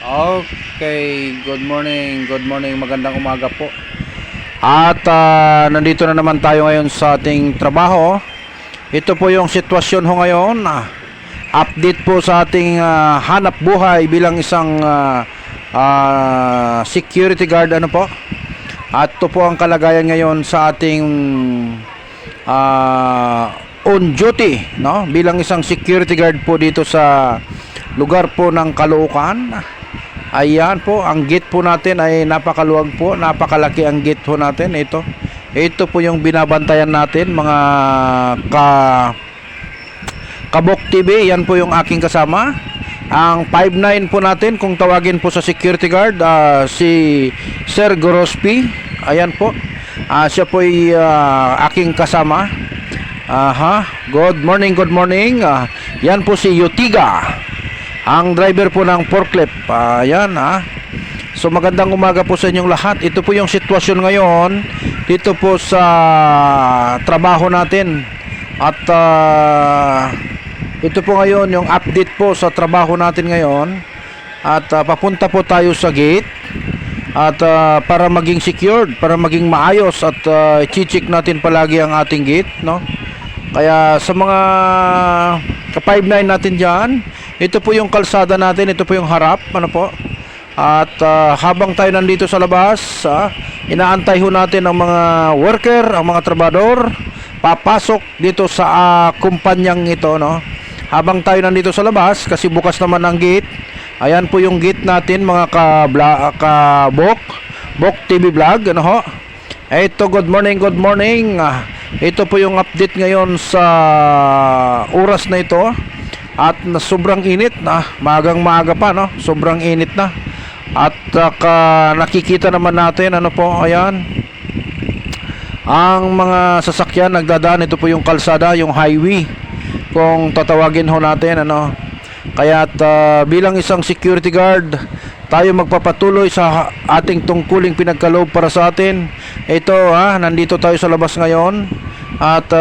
Okay, good morning, magandang umaga po. At nandito na naman tayo ngayon sa ating trabaho. Ito po yung sitwasyon ho ngayon. Update po sa ating hanap buhay bilang isang security guard po. At ito po ang kalagayan ngayon sa ating on duty, no? Bilang isang security guard po dito sa lugar po ng Caloocan. Ayan po, ang gate po natin ay napakaluwag po, napakalaki ang gate po natin. Ito po yung binabantayan natin, mga Kabok TV. Yan po yung aking kasama. Ang 5'9" po natin, kung tawagin po sa security guard, si Sir Gorospi. Ayan po, siya po ay aking kasama. Good morning, good morning. Yan po si Yutiga, ang driver po ng forklift. Ayan So magandang umaga po sa inyong lahat. Ito po yung sitwasyon ngayon dito po sa trabaho natin. At ito po ngayon yung update po sa trabaho natin ngayon. At papunta po tayo sa gate. At para maging secured, para maging maayos, at i-check natin palagi ang ating gate, no? Kaya sa mga ka-5'9" natin dyan, ito po yung kalsada natin, ito po yung harap, At habang tayo nandito sa labas, inaantay ho natin ang mga worker, ang mga trabador, papasok dito sa kumpanyang ito, no? Habang tayo nandito sa labas, kasi bukas naman ang gate. Ayan po yung gate natin, mga Bok TV Vlog, Ito, good morning. Ito po yung update ngayon sa oras na ito. At sobrang init na, maagang-maaga pa, no? Sobrang init na. At nakikita naman natin, ayan, ang mga sasakyan nagdadaan. Ito po yung kalsada, yung highway, kung tatawagin ho natin, Kaya bilang isang security guard, tayo magpapatuloy sa ating tungkuling pinagkaloob para sa atin. Ito, nandito tayo sa labas ngayon. At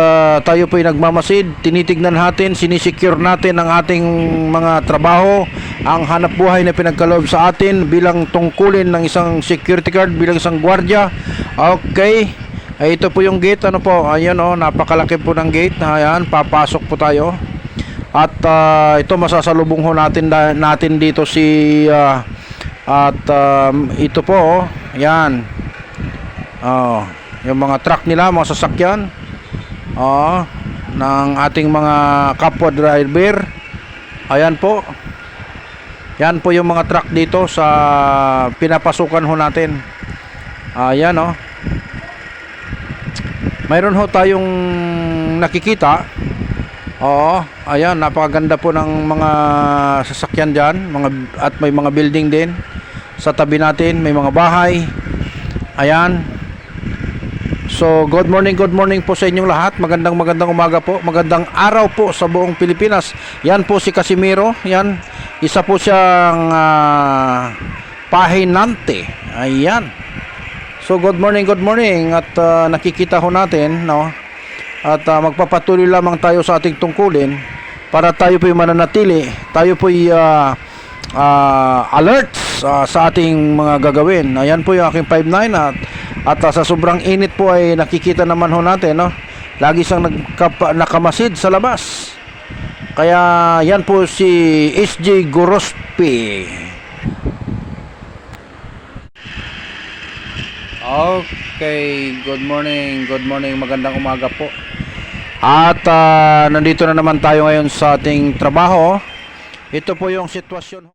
tayo po ay nagmamasid, tinitignan natin, sinisecure natin ang ating mga trabaho, ang hanap buhay na pinagkaloob sa atin bilang tungkulin ng isang security guard, bilang isang gwardiya. Okay, ito po yung gate, Ayan, napakalaki po ng gate. Ayan, papasok po tayo. At ito, masasalubong ho natin dito si ito po, yan. Yung mga truck nila, mga sasakyan, ng ating mga kapwa driver. Ayan po. Yan po yung mga truck dito sa pinapasukan ho natin. Ayan, mayroon ho tayong nakikita. Ayan, napakaganda po ng mga sasakyan dyan, at may mga building din sa tabi natin, may mga bahay. Ayan. So, good morning po sa inyong lahat. Magandang umaga po. Magandang araw po sa buong Pilipinas. Yan po si Casimiro. Yan, isa po siyang pahinante. Ayan. So, good morning. At nakikita ho natin, At magpapatuloy lamang tayo sa ating tungkulin para tayo po'y mananatili, tayo po'y alert sa ating mga gagawin. Ayan po yung aking 5'9", at sa sobrang init po ay nakikita naman ho natin, lagi siyang nakamasid sa labas. Kaya yan po si SJ Gorospi. Okay, good morning, magandang umaga po. At nandito na naman tayo ngayon sa ating trabaho. Ito po yung sitwasyon.